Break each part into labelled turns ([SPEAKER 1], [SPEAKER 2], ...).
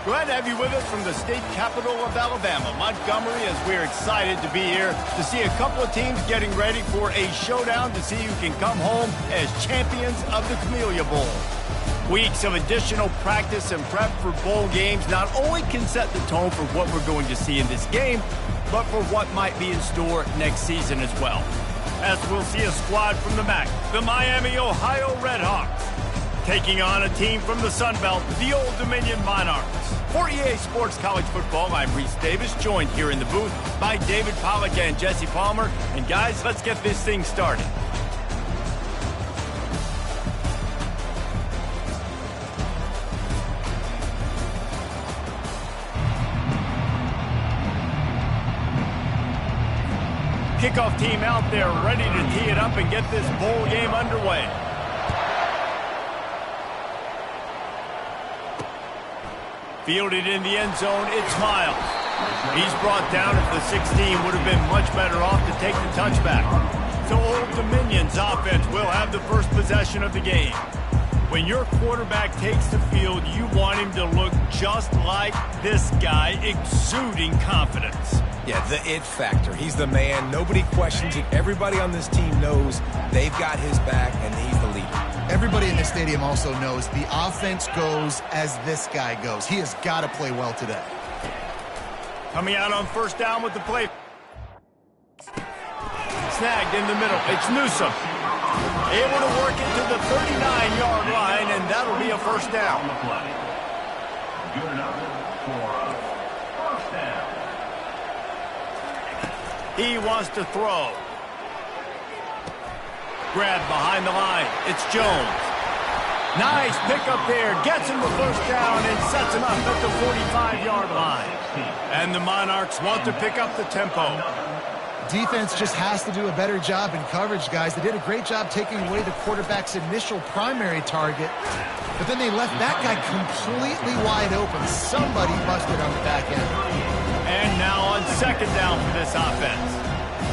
[SPEAKER 1] Glad to have you with us from the state capital of Alabama, Montgomery, as we're excited to be here to see a couple of teams getting ready for a showdown to see who can come home as champions of the Camellia Bowl. Weeks of additional practice and prep for bowl games not only can set the tone for what we're going to see in this game, but for what might be in store next season as well. As we'll see a squad from the MAC, the Miami, Ohio Redhawks, taking on a team from the Sun Belt, the Old Dominion Monarchs. For EA Sports College Football, I'm Reese Davis, joined here in the booth by David Pollack and Jesse Palmer. And guys, let's get this thing started. Kickoff team out there ready to tee it up and get this bowl game underway. Fielded in the end zone, it's Miles. He's brought down at the 16, would have been much better off to take the touchback. So Old Dominion's offense will have the first possession of the game. When your quarterback takes the field, you want him to look just like this guy, exuding confidence.
[SPEAKER 2] Yeah, the it factor. He's the man. Nobody questions it. Everybody on this team knows they've got his back, and he's the leader.
[SPEAKER 3] Everybody in the stadium also knows the offense goes as this guy goes. He has got to play well today.
[SPEAKER 1] Coming out on first down with the play. Snagged in the middle. It's Newsom. Able to work it to the 39-yard line, and that'll be a first down.
[SPEAKER 4] Good enough for a first down.
[SPEAKER 1] He wants to throw. Grab behind the line. It's Jones. Nice pickup there. Gets him the first down and sets him up at the 45-yard line. And the Monarchs want to pick up the tempo.
[SPEAKER 3] Defense just has to do a better job in coverage, guys. They did a great job taking away the quarterback's initial primary target, but then they left that guy completely wide open. Somebody busted on the back end.
[SPEAKER 1] And now on second down for this offense.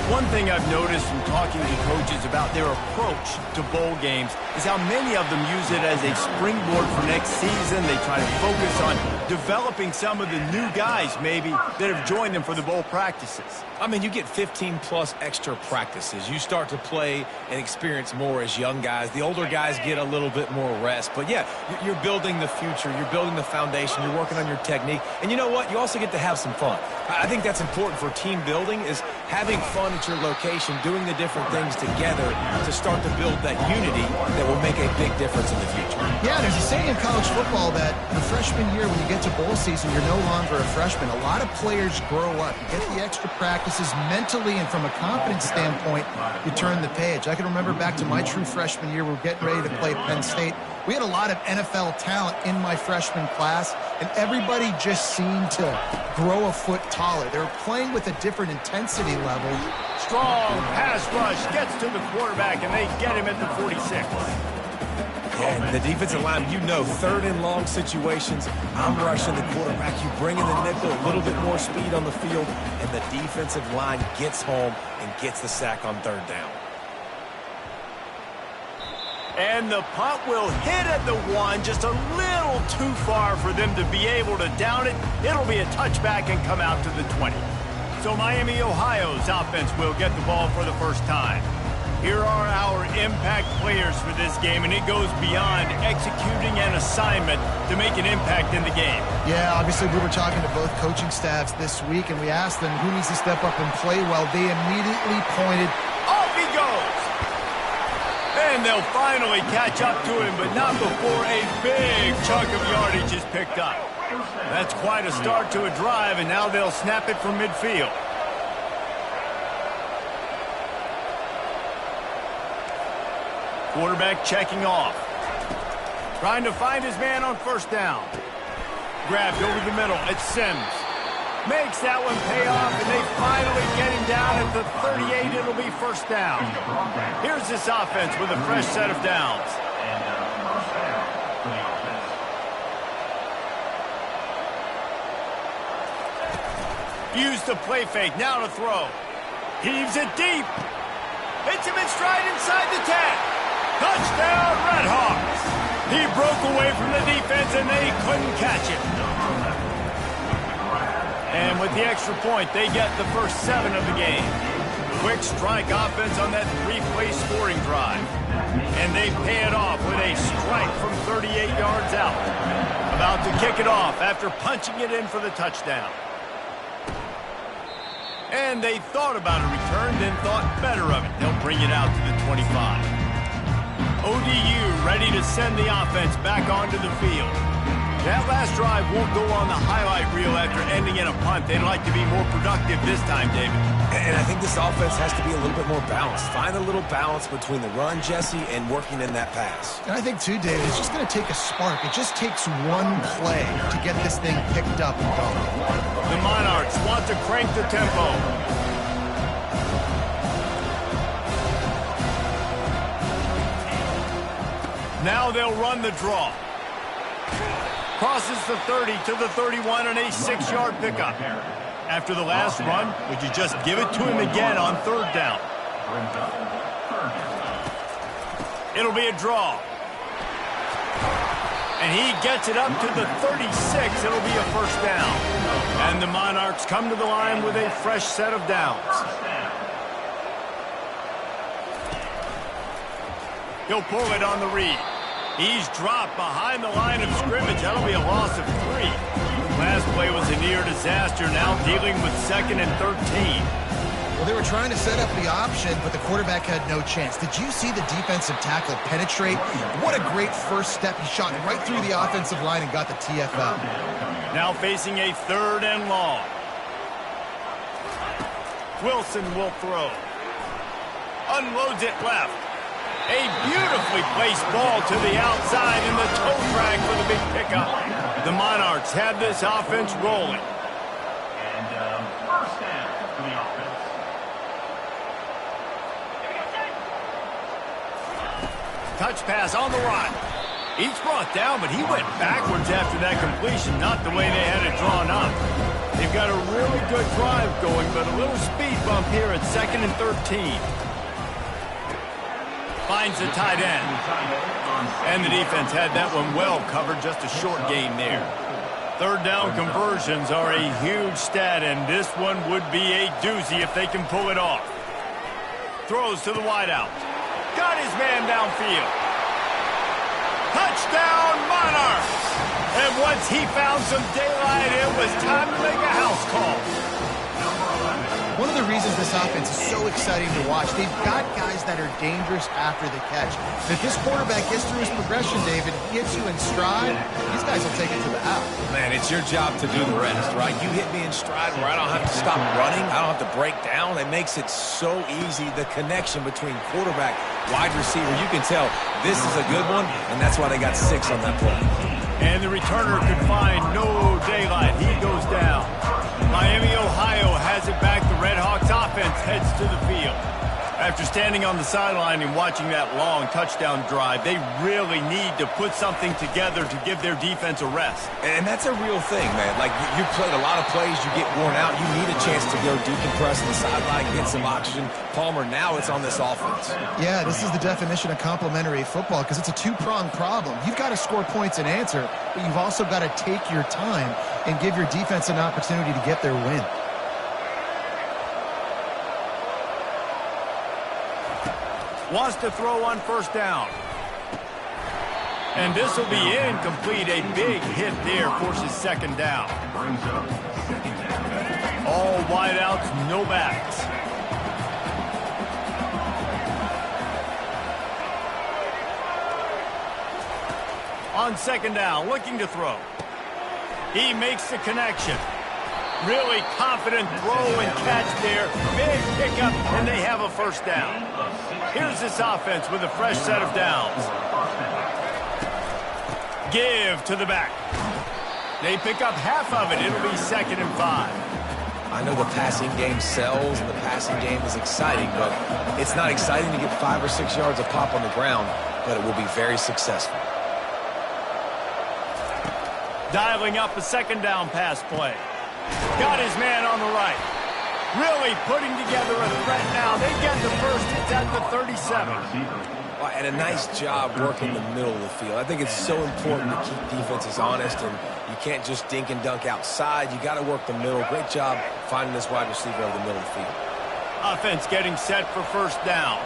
[SPEAKER 1] One thing I've noticed from talking to coaches about their approach to bowl games is how many of them use it as a springboard for next season. They try to focus on developing some of the new guys maybe that have joined them for the bowl practices.
[SPEAKER 2] I mean, you get 15-plus extra practices. You start to play and experience more as young guys. The older guys get a little bit more rest. But, yeah, you're building the future. You're building the foundation. You're working on your technique. And you know what? You also get to have some fun. I think that's important for team building is having fun at your location, doing the different things together to start to build that unity that will make a big difference in the future.
[SPEAKER 3] Yeah, there's a saying in college football that the freshman year when you get to bowl season, you're no longer a freshman. A lot of players grow up. You get the extra practices mentally, and from a confidence standpoint, you turn the page. I can remember back to my true freshman year, we were getting ready to play Penn State. We had a lot of NFL talent in my freshman class, and everybody just seemed to grow a foot taller. They were playing with a different intensity level.
[SPEAKER 1] Strong pass rush gets to the quarterback, and they get him at the 46.
[SPEAKER 2] And the defensive line, you know, third and long situations, I'm rushing the quarterback. You bring in the nickel, a little bit more speed on the field, and the defensive line gets home and gets the sack on third down.
[SPEAKER 1] And the punt will hit at the 1, just a little too far for them to be able to down it. It'll be a touchback and come out to the 20. So Miami, Ohio's offense will get the ball for the first time. Here are our impact players for this game, and it goes beyond executing an assignment to make an impact in the game.
[SPEAKER 3] Yeah, obviously we were talking to both coaching staffs this week, and we asked them who needs to step up and play well. They immediately pointed.
[SPEAKER 1] Off he goes! And they'll finally catch up to him, but not before a big chunk of yardage is picked up. That's quite a start to a drive, and now they'll snap it from midfield. Quarterback checking off. Trying to find his man on first down. Grabbed over the middle. It's Sims. Makes that one pay off, and they finally get him down at the 38. It'll be first down. Here's this offense with a fresh set of downs. Use the play fake. Now to throw. Heaves it deep. Hits him in stride inside the 10. Touchdown, Redhawks! He broke away from the defense, and they couldn't catch him. And with the extra point, they get the first 7 of the game. Quick strike offense on that 3-play scoring drive. And they pay it off with a strike from 38 yards out. About to kick it off after punching it in for the touchdown. And they thought about a return, then thought better of it. They'll bring it out to the 25. ODU ready to send the offense back onto the field. That last drive won't go on the highlight reel after ending in a punt. They'd like to be more productive this time, David.
[SPEAKER 2] And I think this offense has to be a little bit more balanced. Find a little balance between the run, Jesse, and working in that pass.
[SPEAKER 3] And I think, too, David, it's just going to take a spark. It just takes one play to get this thing picked up and going.
[SPEAKER 1] The Monarchs want to crank the tempo. Now they'll run the draw. Crosses the 30 to the 31 and a 6-yard pickup. After the last run, would you just give it to him again on 3rd down? It'll be a draw. And he gets it up to the 36. It'll be a first down. And the Monarchs come to the line with a fresh set of downs. He'll pull it on the read. He's dropped behind the line of scrimmage. That'll be a loss of 3. Last play was a near disaster. Now dealing with 2nd and 13.
[SPEAKER 3] Well, they were trying to set up the option, but the quarterback had no chance. Did you see the defensive tackle penetrate? What a great first step. He shot right through the offensive line and got the TFL.
[SPEAKER 1] Now facing a 3rd and long. Wilson will throw. Unloads it left. A beautifully placed ball to the outside in the toe drag for the big pickup. The Monarchs have this offense rolling.
[SPEAKER 4] And first down for the offense.
[SPEAKER 1] Touch pass on the right. He's brought down, but he went backwards after that completion, not the way they had it drawn up. They've got a really good drive going, but a little speed bump here at 2nd and 13. Finds the tight end. And the defense had that one well covered, just a short gain there. 3rd down conversions are a huge stat, and this one would be a doozy if they can pull it off. Throws to the wideout. Got his man downfield. Touchdown, Monarchs! And once he found some daylight, it was time to make a house call.
[SPEAKER 3] One of the reasons this offense is so exciting to watch, they've got guys that are dangerous after the catch. If this quarterback gets through his progression, David, gets you in stride, these guys will take it to the house.
[SPEAKER 2] Man, it's your job to do the rest, right? You hit me in stride where I don't have to stop running. I don't have to break down. It makes it so easy, the connection between quarterback, wide receiver. You can tell this is a good one, and that's why they got 6 on that play.
[SPEAKER 1] And the returner could find no daylight. He goes down. Miami, Ohio has it back. The Redhawks offense heads to the field. After standing on the sideline and watching that long touchdown drive, they really need to put something together to give their defense a rest.
[SPEAKER 2] And that's a real thing, man. Like, you played a lot of plays, you get worn out, you need a chance to go decompress on the sideline, get some oxygen. Palmer, now it's on this offense.
[SPEAKER 3] Yeah, this is the definition of complementary football because it's a 2-pronged problem. You've got to score points and answer, but you've also got to take your time and give your defense an opportunity to get their win.
[SPEAKER 1] Wants to throw on 1st down. And this will be incomplete. A big hit there forces 2nd down. All wideouts, no backs. On 2nd down, looking to throw. He makes the connection. Really confident throw and catch there. Big pickup, and they have a 1st down. Here's this offense with a fresh set of downs. Give to the back. They pick up half of it. It'll be 2nd and 5.
[SPEAKER 2] I know the passing game sells and the passing game is exciting, but it's not exciting to get 5 or 6 yards of pop on the ground, but it will be very successful.
[SPEAKER 1] Dialing up a 2nd down pass play. Got his man on the right. Really putting together a threat now. They get the first. It's at the 37.
[SPEAKER 2] And a nice job working the middle of the field. I think it's so important to keep defenses honest, and you can't just dink and dunk outside. You got to work the middle. Great job finding this wide receiver over the middle of the field.
[SPEAKER 1] Offense getting set for first down.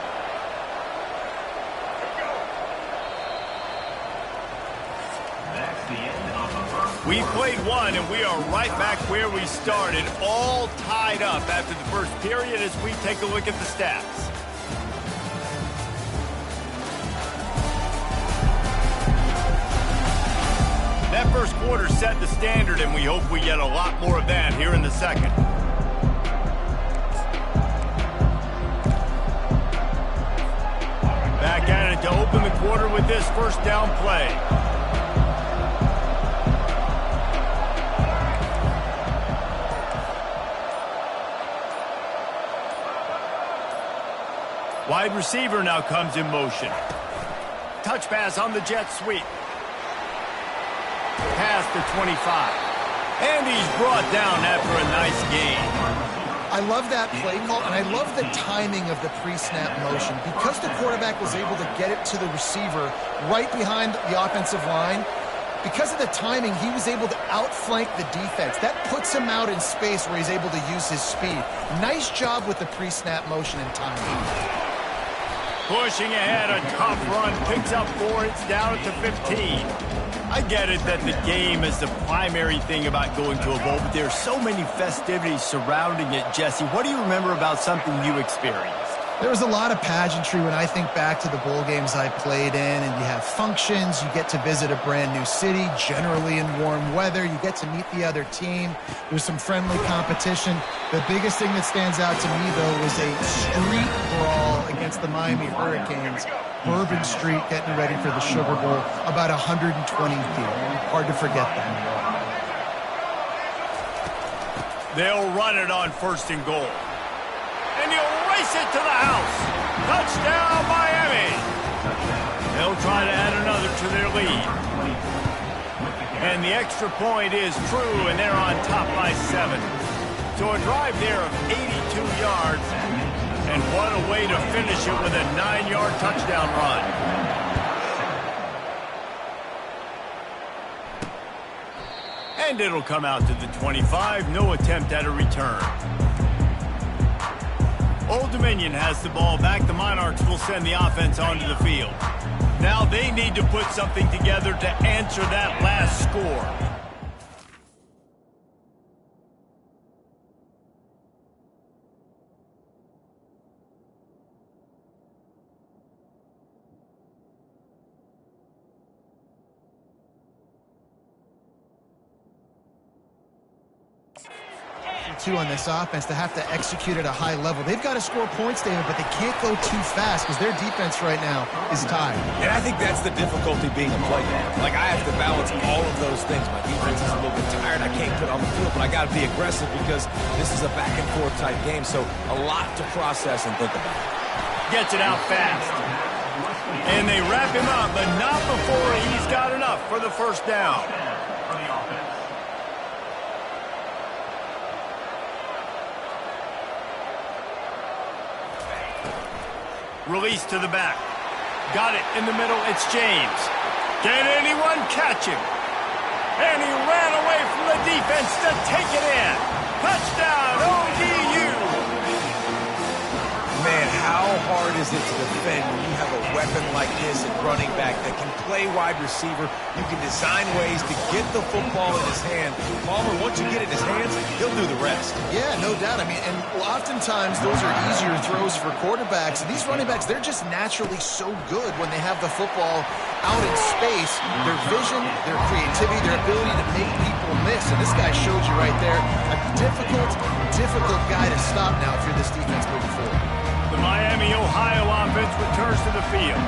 [SPEAKER 1] We played one, and we are right back where we started, all tied up after the first period as we take a look at the stats. That first quarter set the standard, and we hope we get a lot more of that here in the second. Back at it to open the quarter with this first down play. Wide receiver now comes in motion. Touch pass on the jet sweep. Past the 25. And he's brought down after a nice gain.
[SPEAKER 3] I love that play call, and I love the timing of the pre-snap motion. Because the quarterback was able to get it to the receiver right behind the offensive line, because of the timing, he was able to outflank the defense. That puts him out in space where he's able to use his speed. Nice job with the pre-snap motion and timing.
[SPEAKER 1] Pushing ahead, a tough run, picks up 4, it's down at the 15. I get it that the game is the primary thing about going to a bowl, but there are so many festivities surrounding it. Jesse, what do you remember about something you experienced?
[SPEAKER 3] There was a lot of pageantry when I think back to the bowl games I played in, and you have functions, you get to visit a brand new city, generally in warm weather, you get to meet the other team, there's some friendly competition. The biggest thing that stands out to me, though, was a street brawl against the Miami Hurricanes. Bourbon Street getting ready for the Sugar Bowl, about 120 feet. Hard to forget that.
[SPEAKER 1] They'll run it on first and goal. And he'll race it to the house. Touchdown, Miami. They'll try to add another to their lead. And the extra point is true, and they're on top by 7. So a drive there of 82 yards. And what a way to finish it with a 9-yard touchdown run. And it'll come out to the 25. No attempt at a return. Old Dominion has the ball back. The Monarchs will send the offense onto the field. Now they need to put something together to answer that last score.
[SPEAKER 3] On this offense to have to execute at a high level. They've got to score points, David, but they can't go too fast because their defense right now is tired.
[SPEAKER 2] And I think that's the difficulty being a play caller. Like, I have to balance all of those things. My defense is a little bit tired. I can't put on the field, but I got to be aggressive because this is a back-and-forth type game, so a lot to process and think about.
[SPEAKER 1] Gets it out fast. And they wrap him up, but not before he's got enough for the first down. Release to the back. Got it in the middle. It's James. Can anyone catch him? And he ran away from the defense to take it in. Touchdown, ODU.
[SPEAKER 2] Man, how hard is it to defend when you have a weapon like this at running back that can play wide receiver? You can design ways to get the football in his hand. Palmer, once you get it in his hands, he'll do the rest.
[SPEAKER 3] Yeah, no doubt. I mean, and oftentimes those are easier throws for quarterbacks. And these running backs, they're just naturally so good when they have the football out in space. Their vision, their creativity, their ability to make people miss. And this guy showed you right there, a difficult guy to stop now if you're this defense moving forward.
[SPEAKER 1] The Miami, Ohio offense returns to the field.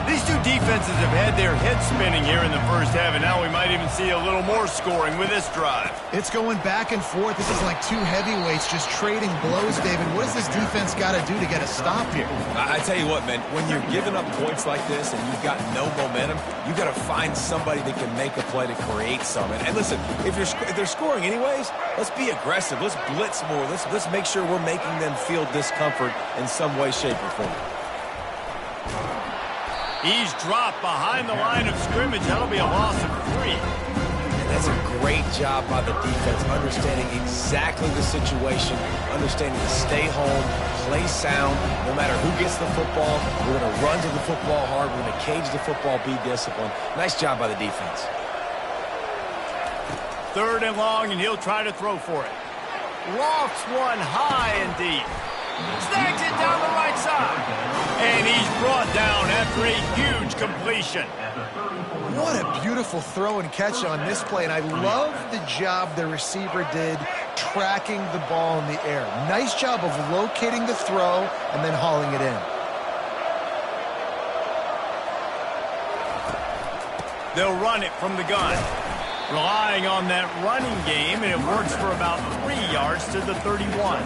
[SPEAKER 1] These two defenses have had their heads spinning here in the first half, and now we might even see a little more scoring with this drive.
[SPEAKER 3] It's going back and forth. This is like two heavyweights just trading blows, David. What does this defense got to do to get a stop here?
[SPEAKER 2] I tell you what, man, when you're giving up points like this and you've got no momentum, you've got to find somebody that can make a play to create some. And listen, if they're scoring anyways, let's be aggressive. Let's blitz more. Let's make sure we're making them feel discomfort in some way, shape, or form.
[SPEAKER 1] He's dropped behind the line of scrimmage. That'll be a loss of 3.
[SPEAKER 2] And that's a great job by the defense, understanding exactly the situation, understanding to stay home, play sound. No matter who gets the football, we're going to run to the football hard. We're going to cage the football, be disciplined. Nice job by the defense.
[SPEAKER 1] 3rd and long, and he'll try to throw for it. Lofts one high and deep. Snags it down the right side. And he's brought down after a huge completion.
[SPEAKER 3] What a beautiful throw and catch on this play, and I love the job the receiver did tracking the ball in the air. Nice job of locating the throw and then hauling it in.
[SPEAKER 1] They'll run it from the gun. Relying on that running game, and it works for about 3 yards to the 31.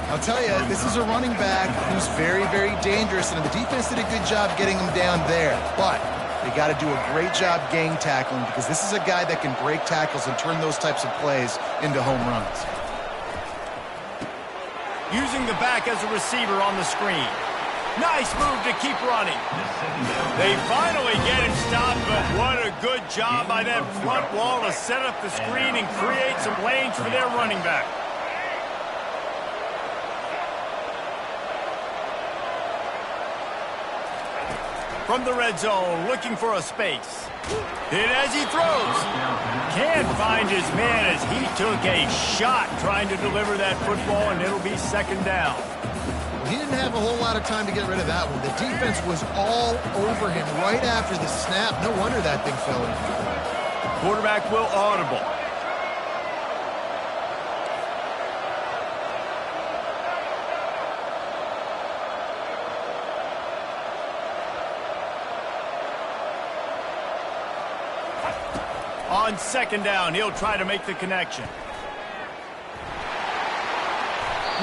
[SPEAKER 3] I'll tell you, this is a running back who's very, very dangerous, and the defense did a good job getting him down there. But they got to do a great job gang tackling, because this is a guy that can break tackles and turn those types of plays into home runs.
[SPEAKER 1] Using the back as a receiver on the screen. Nice move to keep running. They finally get him stopped, but what a good job by that front wall to set up the screen and create some lanes for their running back. From the red zone, looking for a space. Hit as he throws. Can't find his man as he took a shot trying to deliver that football, and it'll be 2nd down.
[SPEAKER 3] He didn't have a whole lot of time to get rid of that one. The defense was all over him right after the snap. No wonder that thing fell in.
[SPEAKER 1] Quarterback will audible. On 2nd down, he'll try to make the connection.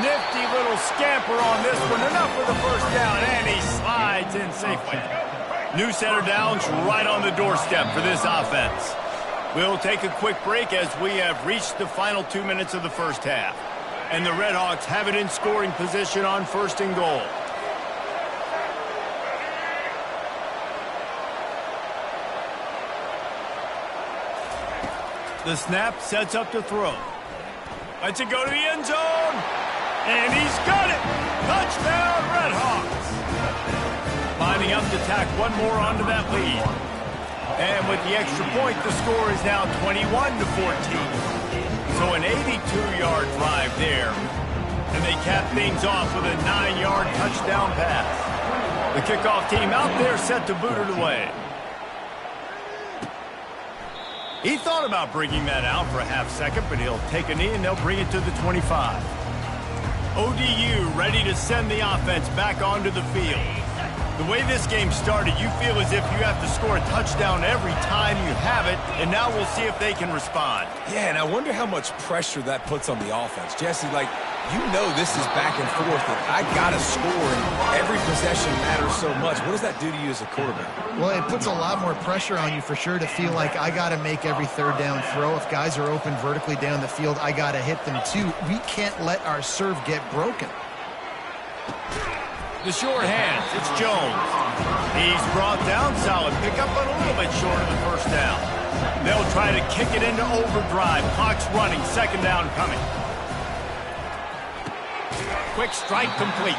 [SPEAKER 1] Nifty little scamper on this one. Enough for the 1st down, and he slides in safely. New center downs right on the doorstep for this offense. We'll take a quick break as we have reached the final 2 minutes of the 1st half. And the Redhawks have it in scoring position on 1st and goal. The snap sets up to throw. Lets it go to the end zone. And he's got it. Touchdown, Redhawks. Lining up to tack one more onto that lead. And with the extra point, the score is now 21-14. So an 82-yard drive there. And they cap things off with a 9-yard touchdown pass. The kickoff team out there set to boot it away. He thought about bringing that out for a half second, but he'll take a knee and they'll bring it to the 25. ODU ready to send the offense back onto the field. The way this game started, you feel as if you have to score a touchdown every time you have it, and now we'll see if they can respond.
[SPEAKER 2] Yeah, and I wonder how much pressure that puts on the offense. Jesse, like, you know this is back and forth, and I got to score, and every possession matters so much. What does that do to you as a quarterback?
[SPEAKER 3] Well, it puts a lot more pressure on you for sure to feel like I got to make every 3rd down throw. If guys are open vertically down the field, I got to hit them too. We can't let our serve get broken.
[SPEAKER 1] The short hands, it's Jones. He's brought down, solid pickup, but a little bit short of the 1st down. They'll try to kick it into overdrive. Clock's running, 2nd down coming. Quick strike complete.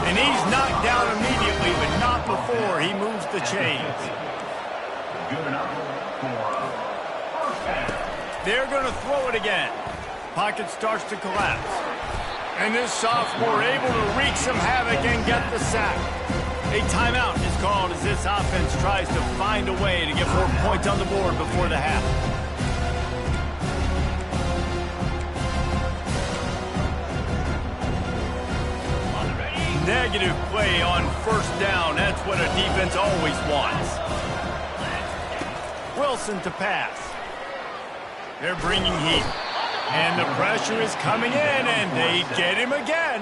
[SPEAKER 1] And he's knocked down immediately, but not before he moves the chains. They're going to throw it again. Pocket starts to collapse. And this sophomore able to wreak some havoc and get the sack. A timeout is called as this offense tries to find a way to get 4 points on the board before the half. Negative play on 1st down. That's what a defense always wants. Wilson to pass. They're bringing heat. And the pressure is coming in, and they get him again.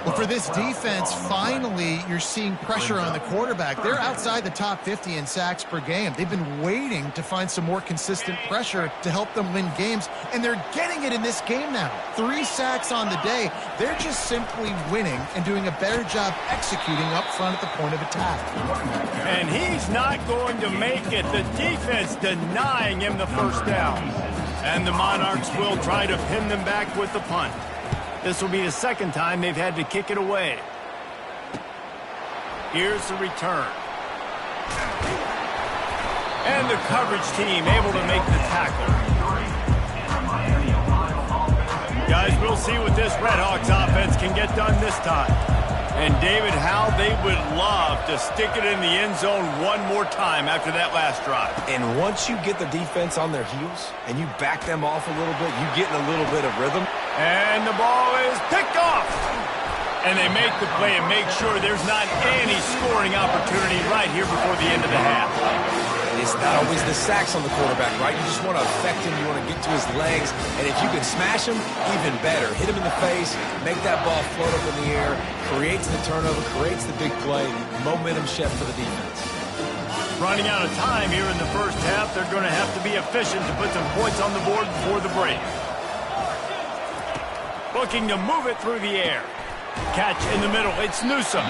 [SPEAKER 3] Well, for this defense, finally, you're seeing pressure on the quarterback. They're outside the top 50 in sacks per game. They've been waiting to find some more consistent pressure to help them win games, and they're getting it in this game now. 3 sacks on the day. They're just simply winning and doing a better job executing up front at the point of attack.
[SPEAKER 1] And he's not going to make it. The defense denying him the first down. And the Monarchs will try to pin them back with the punt. This will be the second time they've had to kick it away. Here's the return. And the coverage team able to make the tackle. Guys, we'll see what this Redhawks offense can get done this time. And David, how they would love to stick it in the end zone one more time after that last drive.
[SPEAKER 2] And once you get the defense on their heels and you back them off a little bit, you get in a little bit of rhythm.
[SPEAKER 1] And the ball is picked off. And they make the play and make sure there's not any scoring opportunity right here before the end of the half.
[SPEAKER 2] It's not always the sacks on the quarterback, right? You just want to affect him. You want to get to his legs. And if you can smash him, even better. Hit him in the face, make that ball float up in the air, creates the turnover, creates the big play, momentum shift for the defense.
[SPEAKER 1] Running out of time here in the first half. They're going to have to be efficient to put some points on the board before the break. Looking to move it through the air. Catch in the middle. It's Newsome.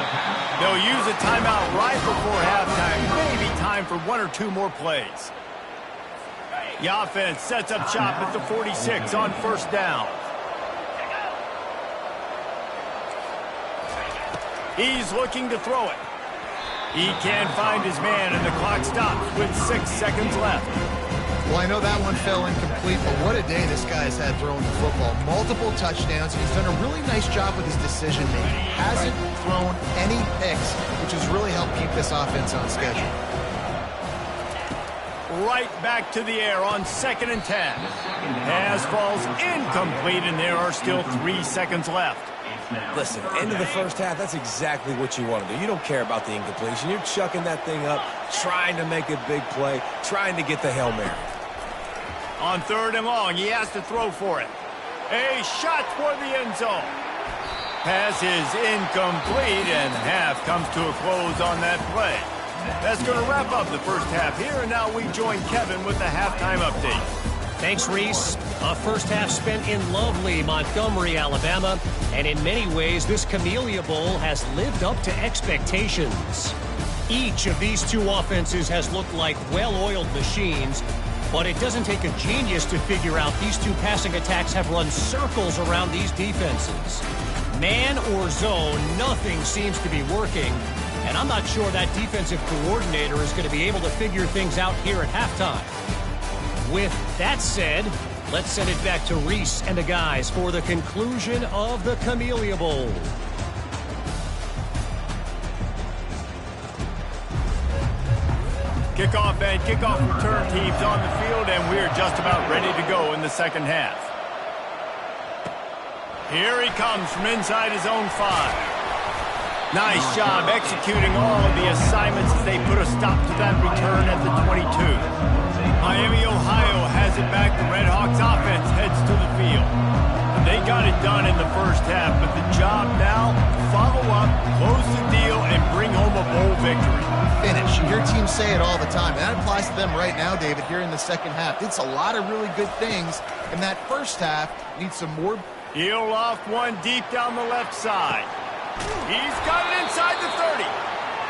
[SPEAKER 1] They'll use a timeout right before halftime. Maybe time for 1 or 2 more plays. The offense sets up shop at the 46 on first down. He's looking to throw it. He can't find his man, and the clock stops with 6 seconds left.
[SPEAKER 3] Well, I know that one fell incomplete, but what a day this guy's had throwing the football. Multiple touchdowns, and he's done a really nice job with his decision-making. Hasn't thrown any picks, which has really helped keep this offense on schedule.
[SPEAKER 1] Right back to the air on 2nd and 10. Pass falls incomplete, and there are still 3 seconds left.
[SPEAKER 2] Listen, end of the first half, that's exactly what you want to do. You don't care about the incompletion. You're chucking that thing up, trying to make a big play, trying to get the Hail Mary.
[SPEAKER 1] On 3rd and long, he has to throw for it. A shot toward the end zone. Pass is incomplete, and half comes to a close on that play. That's going to wrap up the first half here, and now we join Kevin with the halftime update.
[SPEAKER 5] Thanks, Reese. A first half spent in lovely Montgomery, Alabama, and in many ways, this Camellia Bowl has lived up to expectations. Each of these 2 offenses has looked like well-oiled machines, but it doesn't take a genius to figure out these 2 passing attacks have run circles around these defenses. Man or zone, nothing seems to be working, and I'm not sure that defensive coordinator is going to be able to figure things out here at halftime. With that said, let's send it back to Reese and the guys for the conclusion of the Camellia Bowl.
[SPEAKER 1] Kickoff and kickoff return teams on the field, and we're just about ready to go in the second half. Here he comes from inside his own 5. Nice job executing all of the assignments as they put a stop to that return at the 22. Miami, Ohio has it back. The Redhawks offense heads to the field. They got it done in the first half, but the job now, follow up, close the deal, and bring home a bowl victory.
[SPEAKER 3] Finish. You hear teams say it all the time, and that applies to them right now, David, here in the second half. It's a lot of really good things, and that first half needs some more.
[SPEAKER 1] He'll loft one deep down the left side. He's got it inside the 30.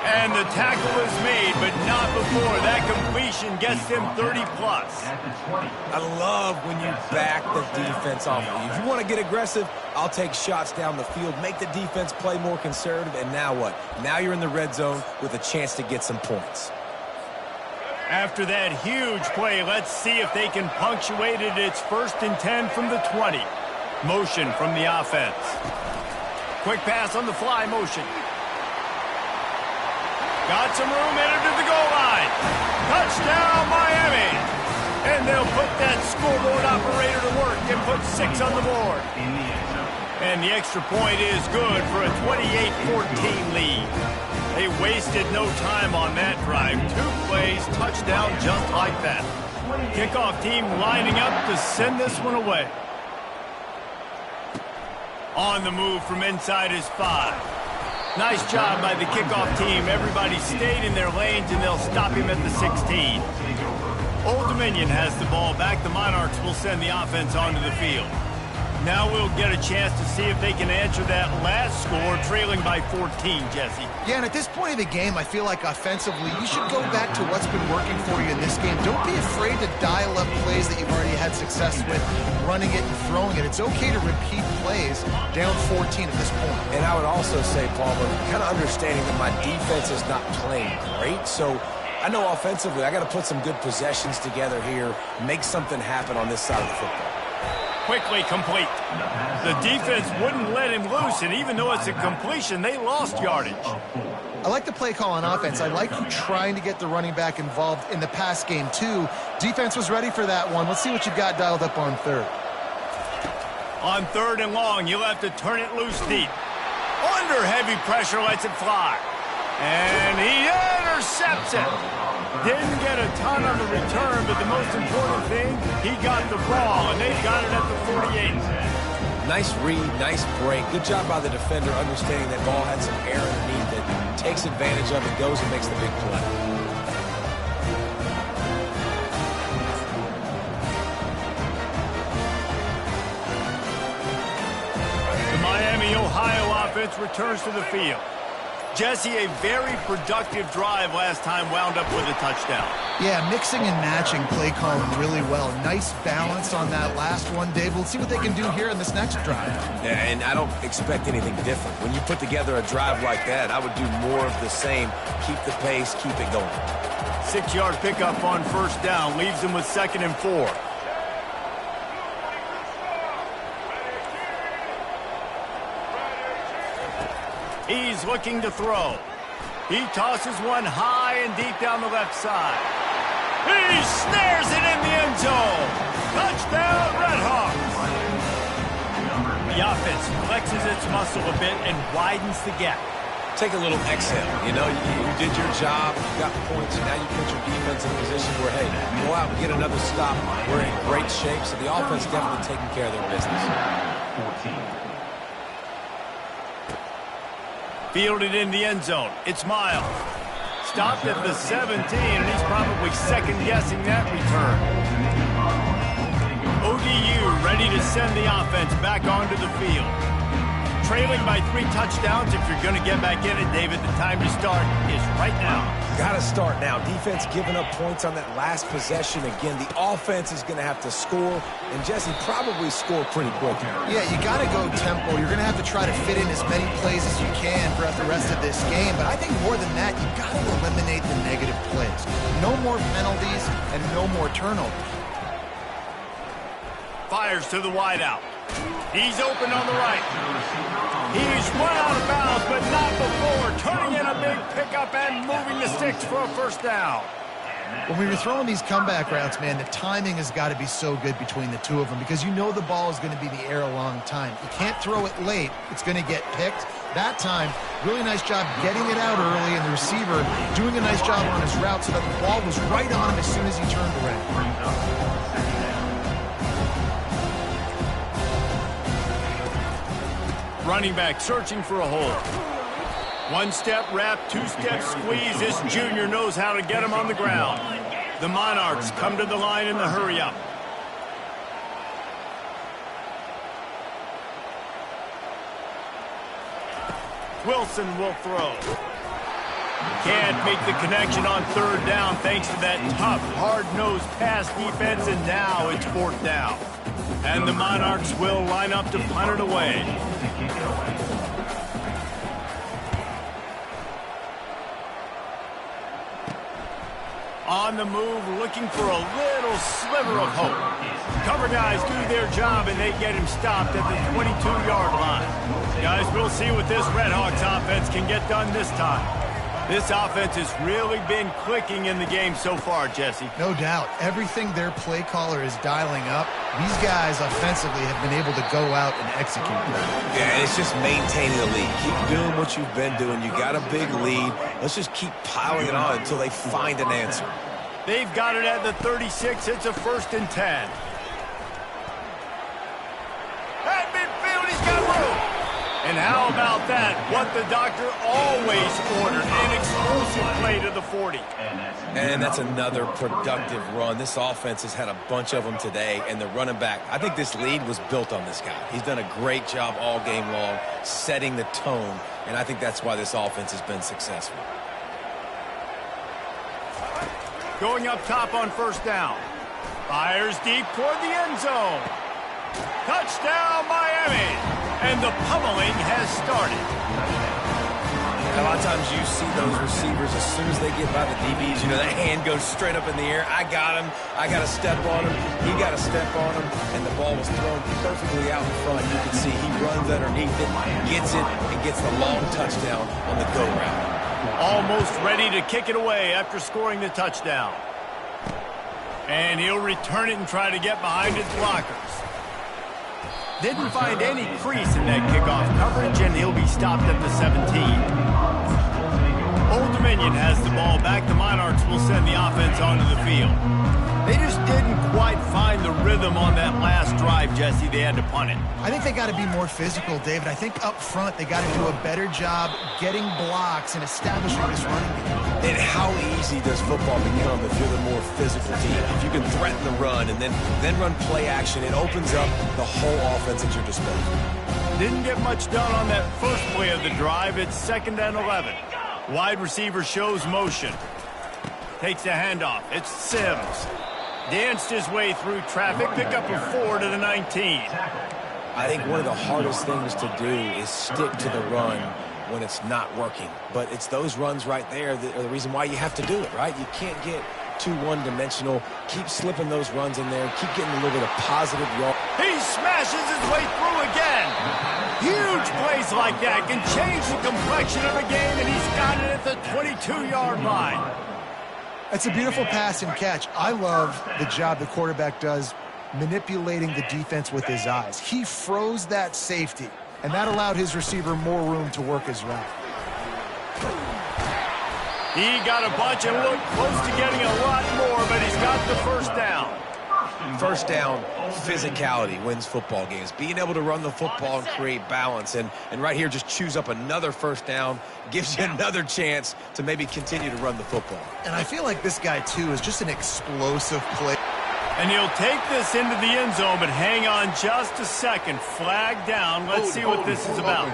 [SPEAKER 1] And the tackle is made, but not before that completion gets him 30-plus.
[SPEAKER 2] I love when you back the defense off of you. If you want to get aggressive, I'll take shots down the field, make the defense play more conservative, and now what? Now you're in the red zone with a chance to get some points.
[SPEAKER 1] After that huge play, let's see if they can punctuate it. It's 1st and 10 from the 20. Motion from the offense. Quick pass on the fly motion. Got some room, headed to the goal line. Touchdown, Miami. And they'll put that scoreboard operator to work and put 6 on the board. And the extra point is good for a 28-14 lead. They wasted no time on that drive. 2 plays, touchdown just like that. Kickoff team lining up to send this one away. On the move from inside his 5. Nice job by the kickoff team. Everybody stayed in their lanes, and they'll stop him at the 16. Old Dominion has the ball back. The Monarchs will send the offense onto the field. Now we'll get a chance to see if they can answer that last score, trailing by 14, Jesse.
[SPEAKER 3] Yeah, and at this point of the game, I feel like offensively, you should go back to what's been working for you in this game. Don't be afraid to dial up plays that you've already had success with, running it and throwing it. It's okay to repeat plays down 14 at this point.
[SPEAKER 2] And I would also say, Palmer, kind of understanding that my defense is not playing great, so I know offensively I got to put some good possessions together here, make something happen on this side of the football.
[SPEAKER 1] Quickly complete. The defense wouldn't let him loose, and even though it's a completion, they lost yardage.
[SPEAKER 3] I like the play call on offense. I like you trying to get the running back involved in the pass game, too. Defense was ready for that one. Let's see what you've got dialed up on third.
[SPEAKER 1] On 3rd and long, you'll have to turn it loose deep. Under heavy pressure, lets it fly. And he intercepts it. Didn't get a ton on the return, but the most important thing, he got the ball, and they've got it at the 48.
[SPEAKER 2] Nice read, nice break. Good job by the defender understanding that ball had some air underneath it, takes advantage of it, goes and makes the big play.
[SPEAKER 1] The Miami, Ohio offense returns to the field. Jesse, a very productive drive last time, wound up with a touchdown.
[SPEAKER 3] Yeah, mixing and matching play calling really well. Nice balance on that last one, Dave. We'll see what they can do here in this next drive.
[SPEAKER 2] Yeah, and I don't expect anything different. When you put together a drive like that, I would do more of the same. Keep the pace, keep it going.
[SPEAKER 1] 6-yard pickup on 1st down, leaves them with 2nd and 4. He's looking to throw. He tosses one high and deep down the left side. He snares it in the end zone. Touchdown, Redhawks. The offense flexes its muscle a bit and widens the gap.
[SPEAKER 2] Take a little exhale. You know, you did your job, you got points, and now you put your defense in a position where, hey, go out and get another stop. We're in great shape, so the offense definitely taking care of their business.
[SPEAKER 4] 14.
[SPEAKER 1] Fielded in the end zone. It's Miles. Stopped at the 17, and he's probably second-guessing that return. ODU ready to send the offense back onto the field. Trailing by 3 touchdowns. If you're going to get back in it, David, the time to start is right now.
[SPEAKER 2] Got to start now. Defense giving up points on that last possession. Again, the offense is going to have to score, and Jesse probably score pretty quick.
[SPEAKER 3] Yeah, you got to go tempo. You're going to have to try to fit in as many plays as you can throughout the rest of this game. But I think more than that, you've got to eliminate the negative plays. No more penalties and no more turnovers.
[SPEAKER 1] Fires to the wideout. He's open on the right. He's run out of bounds, but not before. Turning in a big pickup and moving the sticks for a 1st down.
[SPEAKER 3] When we were throwing these comeback routes, man, the timing has got to be so good between the two of them because you know the ball is going to be in the air a long time. You can't throw it late. It's going to get picked. That time, really nice job getting it out early, and the receiver doing a nice job on his route so that the ball was right on him as soon as he turned around.
[SPEAKER 1] Running back searching for a hole. 1-step wrap, 2-step squeeze. This junior knows how to get him on the ground. The Monarchs come to the line in the hurry-up. Wilson will throw. Can't make the connection on 3rd down thanks to that tough, hard-nosed pass defense, and now it's 4th down. And the Monarchs will line up to punt it away. On the move, looking for a little sliver of hope. Cover guys do their job, and they get him stopped at the 22-yard line. Guys, we'll see what this Redhawks offense can get done this time. This offense has really been clicking in the game so far, Jesse.
[SPEAKER 3] No doubt. Everything their play caller is dialing up, these guys offensively have been able to go out and execute that.
[SPEAKER 2] Yeah, it's just maintaining the lead. Keep doing what you've been doing. You got a big lead. Let's just keep piling it on until they find an answer.
[SPEAKER 1] They've got it at the 36. It's a 1st and 10. At midfield, he's got room. And how about that? What the doctor always ordered, an explosive play to the 40.
[SPEAKER 2] And that's another productive run. This offense has had a bunch of them today, and the running back, I think this lead was built on this guy. He's done a great job all game long, setting the tone, and I think that's why this offense has been successful.
[SPEAKER 1] Going up top on first down. Fires deep toward the end zone. Touchdown, Miami! And the pummeling has started.
[SPEAKER 2] A lot of times you see those receivers, as soon as they get by the DBs, you know, that hand goes straight up in the air. I got him. I got to step on him. He got to step on him. And the ball was thrown perfectly out in front. You can see he runs underneath it, gets it, and gets the long touchdown on the go route.
[SPEAKER 1] Almost ready to kick it away after scoring the touchdown. And he'll return it and try to get behind his blockers. Didn't find any crease in that kickoff coverage, and he'll be stopped at the 17. Old Dominion has the ball back. The Monarchs will send the offense onto the field. They just didn't quite find the rhythm on that last drive, Jesse. They had to punt it.
[SPEAKER 3] I think they got to be more physical, David. I think up front they got to do a better job getting blocks and establishing this running game.
[SPEAKER 2] And how easy does football become if you're the more physical team? If you can threaten the run and then run play action, it opens up the whole offense at your disposal.
[SPEAKER 1] Didn't get much done on that first play of the drive. It's 2nd and 11. Wide receiver shows motion. Takes the handoff. It's Sims. Danced his way through traffic. Pick up a 4 to the 19.
[SPEAKER 2] I think one of the hardest things to do is stick to the run when it's not working. But it's those runs right there that are the reason why you have to do it, right? You can't get too one-dimensional. Keep slipping those runs in there. Keep getting a little bit of positive yard.
[SPEAKER 1] He smashes his way through again. Huge plays like that can change the complexion of a game, and he's got it at the 22-yard line.
[SPEAKER 3] That's a beautiful pass and catch. I love the job the quarterback does manipulating the defense with his eyes. He froze that safety, and that allowed his receiver more room to work his route.
[SPEAKER 1] He got a bunch and looked close to getting a lot more, but he's got the first down.
[SPEAKER 2] First down, physicality wins football games. Being able to run the football and create balance. And right here, just choose up another first down, gives you another chance to maybe continue to run the football.
[SPEAKER 3] And I feel like this guy, too, is just an explosive play.
[SPEAKER 1] And he'll take this into the end zone, but hang on just a second. Flag down. Let's see what this is about.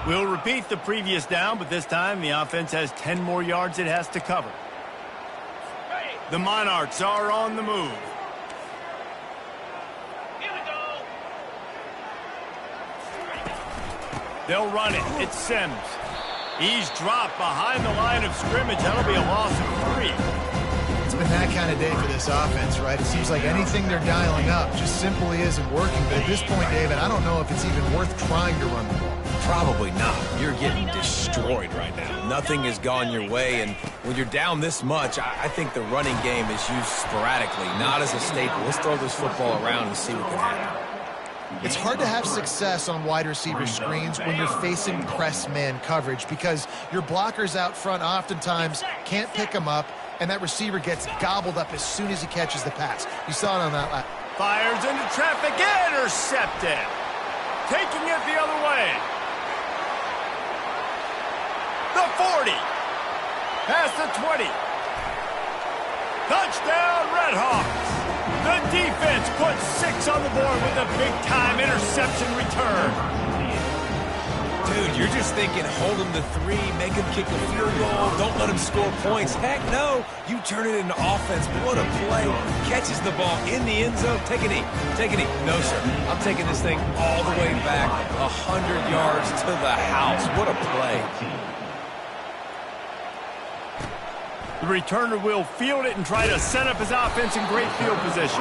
[SPEAKER 1] We'll repeat the previous down, but this time the offense has 10 more yards it has to cover. The Monarchs are on the move. They'll run it. It's Sims. He's dropped behind the line of scrimmage. That'll be a loss of 3.
[SPEAKER 3] It's been that kind of day for this offense, right? It seems like anything they're dialing up just simply isn't working. But at this point, David, I don't know if it's even worth trying to run the ball.
[SPEAKER 2] Probably not. You're getting destroyed right now. Nothing has gone your way, and when you're down this much, I think the running game is used sporadically, not as a staple. Let's throw this football around and see what can happen.
[SPEAKER 3] It's hard to have success on wide receiver screens when you're facing press man coverage because your blockers out front oftentimes can't pick them up, and that receiver gets gobbled up as soon as he catches the pass. You saw it on that lap.
[SPEAKER 1] Fires into traffic, intercepted. Taking it the other way. The 40. Past the 20. Touchdown, Redhawks. The defense puts 6 on the board with a big-time interception return.
[SPEAKER 2] Dude, you're just thinking, hold him to 3, make him kick a field goal, don't let him score points. Heck no, you turn it into offense. What a play. Catches the ball in the end zone. Take a knee. Take a knee. No, sir. I'm taking this thing all the way back 100 yards to the house. What a play.
[SPEAKER 1] The returner will field it and try to set up his offense in great field position.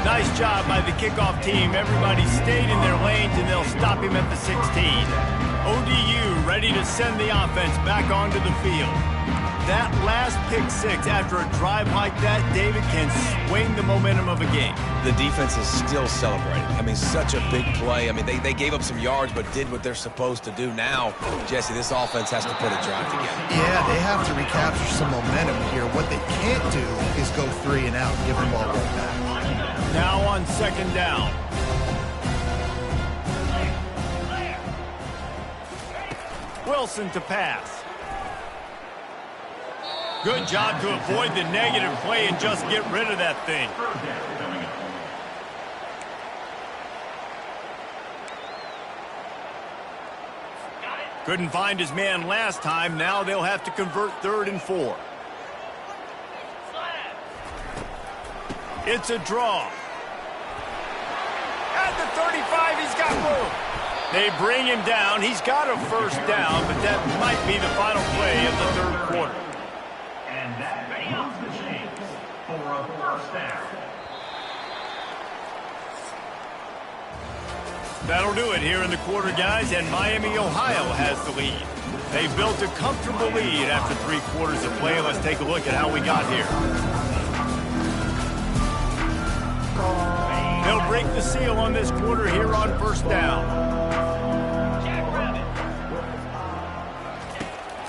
[SPEAKER 1] Nice job by the kickoff team. Everybody stayed in their lanes, and they'll stop him at the 16. ODU ready to send the offense back onto the field. That last pick 6 after a drive like that, David, can swing the momentum of a game.
[SPEAKER 2] The defense is still celebrating. I mean, such a big play. I mean, they gave up some yards but did what they're supposed to do. Now, Jesse, this offense has to put a drive together.
[SPEAKER 3] Yeah, they have to recapture some momentum here. What they can't do is go 3 and out and give the ball right back.
[SPEAKER 1] Now on second down. Wilson to pass. Good job to avoid the negative play and just get rid of that thing. Couldn't find his man last time. Now they'll have to convert 3rd and 4. It's a draw. At the 35, he's got room. They bring him down. He's got a first down, but that might be the final play of the 3rd quarter.
[SPEAKER 4] And that moves the chains for a first down.
[SPEAKER 1] That'll do it here in the quarter, guys, and Miami, Ohio has the lead. They built a comfortable lead after 3 quarters of play. Let's take a look at how we got here. They'll break the seal on this quarter here on first down.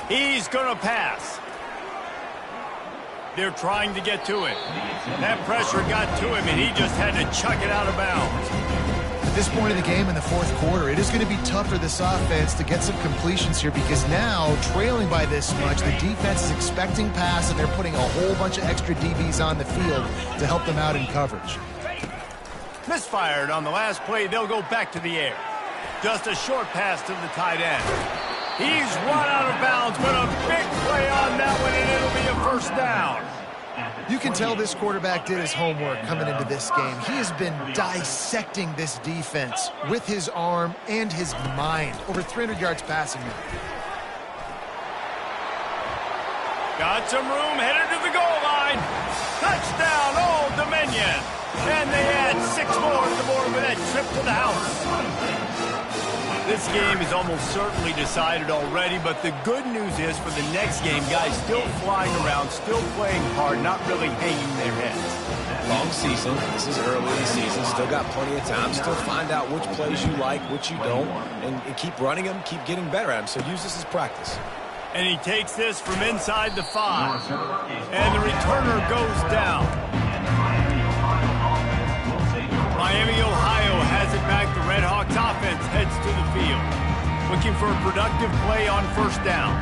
[SPEAKER 1] He's going to pass. They're trying to get to him. That pressure got to him, and he just had to chuck it out of bounds.
[SPEAKER 3] At this point of the game in the 4th quarter, it is going to be tough for this offense to get some completions here because now, trailing by this much, the defense is expecting pass, and they're putting a whole bunch of extra DBs on the field to help them out in coverage.
[SPEAKER 1] Misfired on the last play. They'll go back to the air. Just a short pass to the tight end. He's run out of bounds, but a big play on that one, and it'll be a first down.
[SPEAKER 3] You can tell this quarterback did his homework coming into this game. He has been dissecting this defense with his arm and his mind. Over 300 yards passing now.
[SPEAKER 1] Got some room, headed to the goal line. Touchdown, Old Dominion. And they add 6 more to the board with that trip to the house. This game is almost certainly decided already, but the good news is for the next game, guys still flying around, still playing hard, not really hanging their heads.
[SPEAKER 2] Long season. This is early in the season. Still got plenty of time. Still find out which plays you like, which you don't, and keep running them, keep getting better at them. So use this as practice.
[SPEAKER 1] And he takes this from inside the 5. And the returner goes down. Miami, Ohio has it back. The Red Hawks offense heads to the field. Looking for a productive play on first down.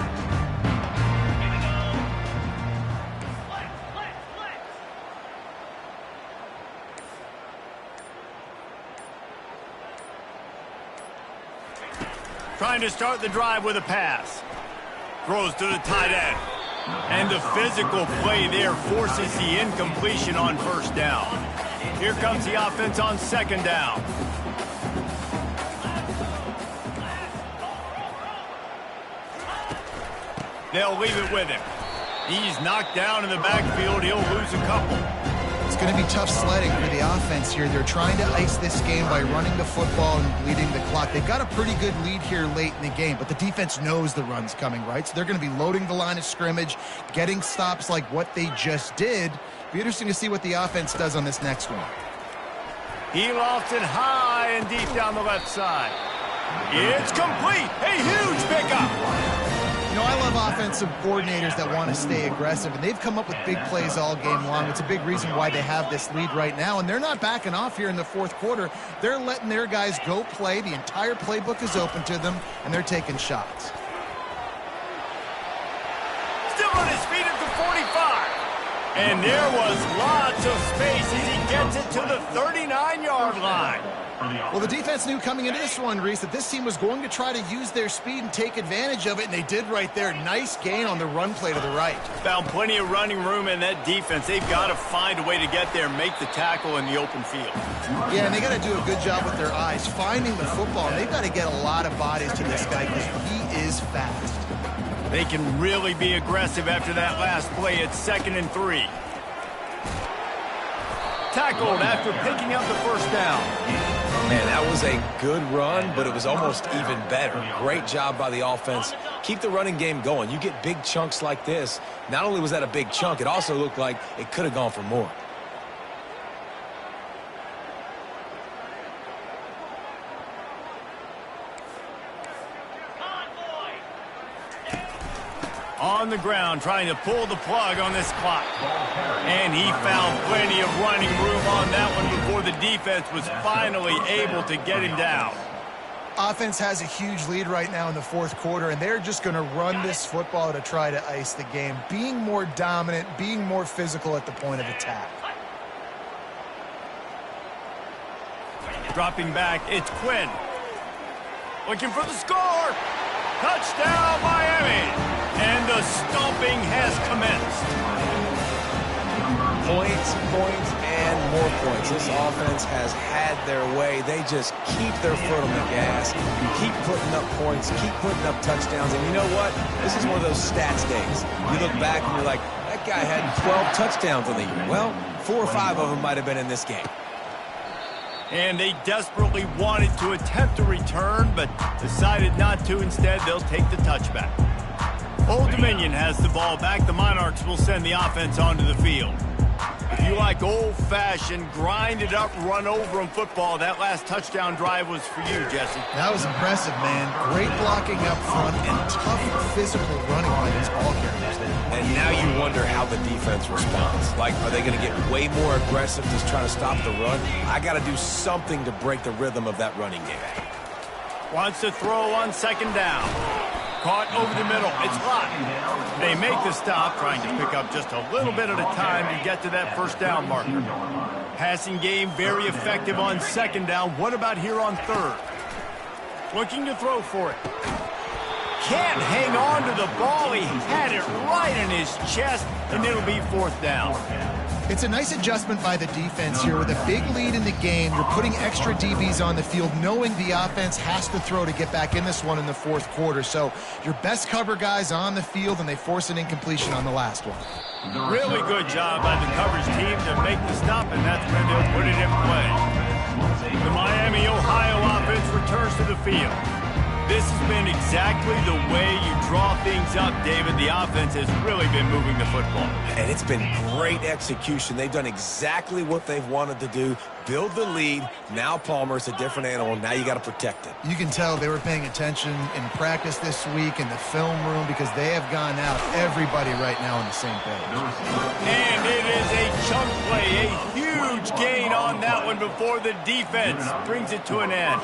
[SPEAKER 1] Trying to start the drive with a pass. Throws to the tight end. And the physical play there forces the incompletion on first down. Here comes the offense on second down. They'll leave it with him. He's knocked down in the backfield. He'll lose a couple.
[SPEAKER 3] It's going to be tough sledding for the offense here. They're trying to ice this game by running the football and bleeding the clock. They've got a pretty good lead here late in the game, but the defense knows the run's coming, right? So they're going to be loading the line of scrimmage, getting stops like what they just did. Be interesting to see what the offense does on this next one.
[SPEAKER 1] He lofts it high and deep down the left side. It's complete. A huge pickup.
[SPEAKER 3] You know, I love offensive coordinators that want to stay aggressive, and they've come up with big plays all game long. It's a big reason why they have this lead right now, and they're not backing off here in the 4th quarter. They're letting their guys go play. The entire playbook is open to them, and they're taking shots.
[SPEAKER 1] Still on his feet at the 45. And there was lots of space as he gets it to the 39-yard line.
[SPEAKER 3] Well, the defense knew coming into this one, Reese, that this team was going to try to use their speed and take advantage of it, and they did right there. Nice gain on the run play to the right.
[SPEAKER 1] Found plenty of running room in that defense. They've got to find a way to get there and make the tackle in the open field.
[SPEAKER 3] Yeah, and they got to do a good job with their eyes, finding the football. And they've got to get a lot of bodies to this guy because he is fast.
[SPEAKER 1] They can really be aggressive after that last play. It's 2nd and 3. Tackled after picking up the first down.
[SPEAKER 2] Man, that was a good run, but it was almost even better. Great job by the offense. Keep the running game going. You get big chunks like this. Not only was that a big chunk, it also looked like it could have gone for more.
[SPEAKER 1] On the ground, trying to pull the plug on this clock. And he found plenty of running room on that one before the defense was finally able to get him down.
[SPEAKER 3] Offense has a huge lead right now in the fourth quarter, and they're just going to run this football to try to ice the game, being more dominant, being more physical at the point of attack.
[SPEAKER 1] Dropping back, it's Quinn. Looking for the score. Touchdown, Miami. And the stomping has commenced.
[SPEAKER 2] Points, and more points. This offense has had their way. They just keep their foot on the gas. You keep putting up points, keep putting up touchdowns. And you know what? This is one of those stats days. You look back and you're like, that guy had 12 touchdowns on the year. Well, 4 or 5 of them might have been in this game.
[SPEAKER 1] And they desperately wanted to attempt a return, but decided not to. Instead, they'll take the touchback. Old Dominion has the ball back. The Monarchs will send the offense onto the field. If you like old-fashioned, grind-it-up, run-over-'em football, that last touchdown drive was for you, Jesse.
[SPEAKER 3] That was impressive, man. Great blocking up front and tough physical running by these ball carriers.
[SPEAKER 2] And now you wonder how the defense responds. Like, are they going to get way more aggressive just trying to stop the run? I got to do something to break the rhythm of that running game.
[SPEAKER 1] Wants to throw on second down. Caught over the middle. It's Lott. They make the stop, trying to pick up just a little bit at a time to get to that first down marker. Passing game very effective on second down. What about here on third? Looking to throw for it. Can't hang on to the ball. He had it right in his chest, and it'll be fourth down.
[SPEAKER 3] It's a nice adjustment by the defense here. With a big lead in the game, you're putting extra DBs on the field, knowing the offense has to throw to get back in this one in the fourth quarter. So your best cover guys on the field, and they force an incompletion on the last one.
[SPEAKER 1] Really good job by the coverage team to make the stop, and that's when they'll put it in play. The Miami, Ohio offense returns to the field. This has been exactly the way you draw things up, David. The offense has really been moving the football.
[SPEAKER 2] And it's been great execution. They've done exactly what they've wanted to do. Build the lead. Now Palmer's a different animal. Now you got to protect it.
[SPEAKER 3] You can tell they were paying attention in practice this week in the film room, because they have gone out, everybody right now on the same page.
[SPEAKER 1] And it is a chunk play, a huge gain on that one before the defense brings it to an end.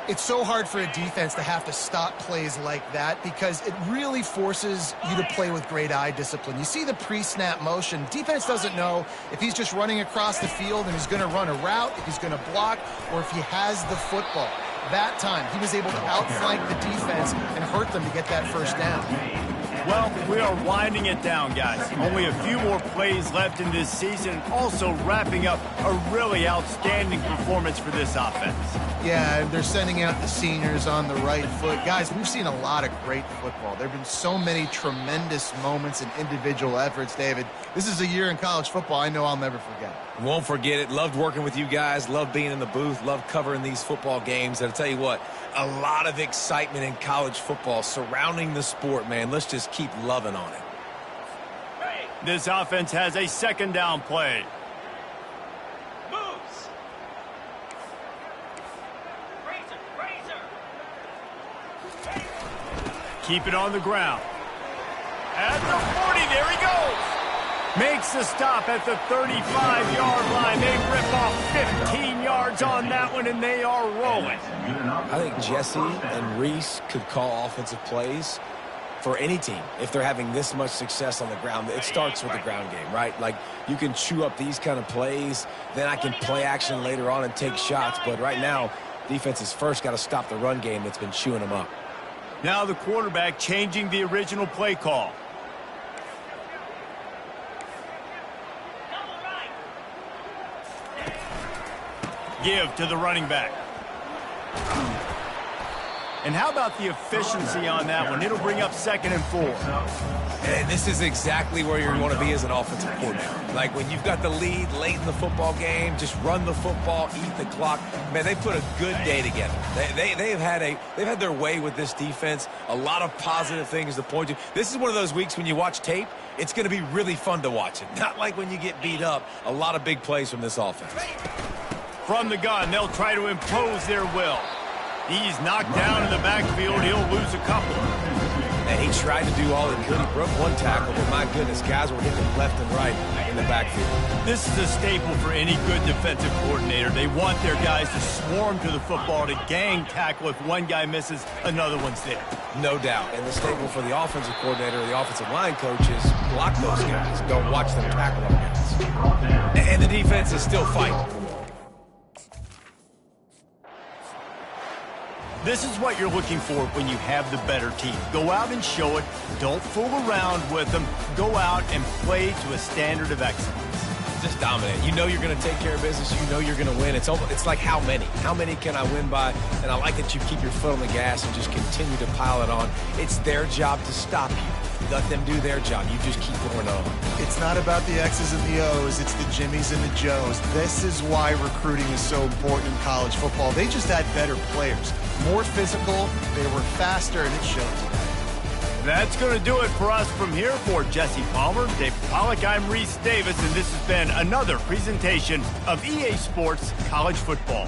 [SPEAKER 3] It's so hard for a defense to have to stop plays like that, because it really forces you to play with great eye discipline. You see the pre-snap motion. Defense doesn't know if he's just running across the field and he's going to run a route, if he's going to block, or if he has the football. That time, he was able to outflank the defense and hurt them to get that first down.
[SPEAKER 1] Well, we are winding it down, guys. Only a few more plays left in this season. Also wrapping up a really outstanding performance for this offense.
[SPEAKER 3] Yeah, they're sending out the seniors on the right foot. Guys, we've seen a lot of great football. There have been so many tremendous moments and individual efforts, David. This is a year in college football I know I'll never forget.
[SPEAKER 2] Won't forget it. Loved working with you guys. Loved being in the booth. Loved covering these football games. And I'll tell you what, a lot of excitement in college football surrounding the sport, man. Let's just keep loving on it.
[SPEAKER 1] This offense has a second down play.
[SPEAKER 4] Moves.
[SPEAKER 1] Keep it on the ground. At the 40, there he goes. Makes the stop at the 35-yard line. They rip off 15 yards on that one, and they are rolling.
[SPEAKER 2] I think Jesse and Reese could call offensive plays for any team if they're having this much success on the ground. It starts with the ground game, right? Like, you can chew up these kind of plays, then I can play action later on and take shots. But right now, defense has first got to stop the run game that's been chewing them up.
[SPEAKER 1] Now the quarterback changing the original play call. Give to the running back. And how about the efficiency on that one? It'll bring up 2nd and 4.
[SPEAKER 2] And this is exactly where you want to be as an offensive coordinator. Like, when you've got the lead late in the football game, just run the football, eat the clock. Man, they put a good day together. They've had their way with this defense. A lot of positive things to point to. This is one of those weeks when you watch tape, it's going to be really fun to watch it. Not like when you get beat up. A lot of big plays from this offense.
[SPEAKER 1] From the gun, they'll try to impose their will. He's knocked down in the backfield. He'll lose a couple.
[SPEAKER 2] And he tried to do all he could. He broke one tackle, but my goodness, guys were hitting him left and right in the backfield.
[SPEAKER 1] This is a staple for any good defensive coordinator. They want their guys to swarm to the football, to gang tackle. If one guy misses, another one's there.
[SPEAKER 2] No doubt. And the staple for the offensive coordinator or the offensive line coach is block those guys. Don't watch them tackle our guys. And the defense is still fighting.
[SPEAKER 1] This is what you're looking for when you have the better team. Go out and show it. Don't fool around with them. Go out and play to a standard of excellence.
[SPEAKER 2] Just dominate. You know you're going to take care of business. You know you're going to win. It's like how many? How many can I win by? And I like that you keep your foot on the gas and just continue to pile it on. It's their job to stop you. Let them do their job. You just keep going on.
[SPEAKER 3] It's not about the X's and the O's. It's the Jimmies and the Joes. This is why recruiting is so important in college football. They just had better players. More physical, they were faster, and it shows.
[SPEAKER 1] That's going to do it for us from here. For Jesse Palmer, Dave Pollack, I'm Reese Davis, and this has been another presentation of EA Sports College Football.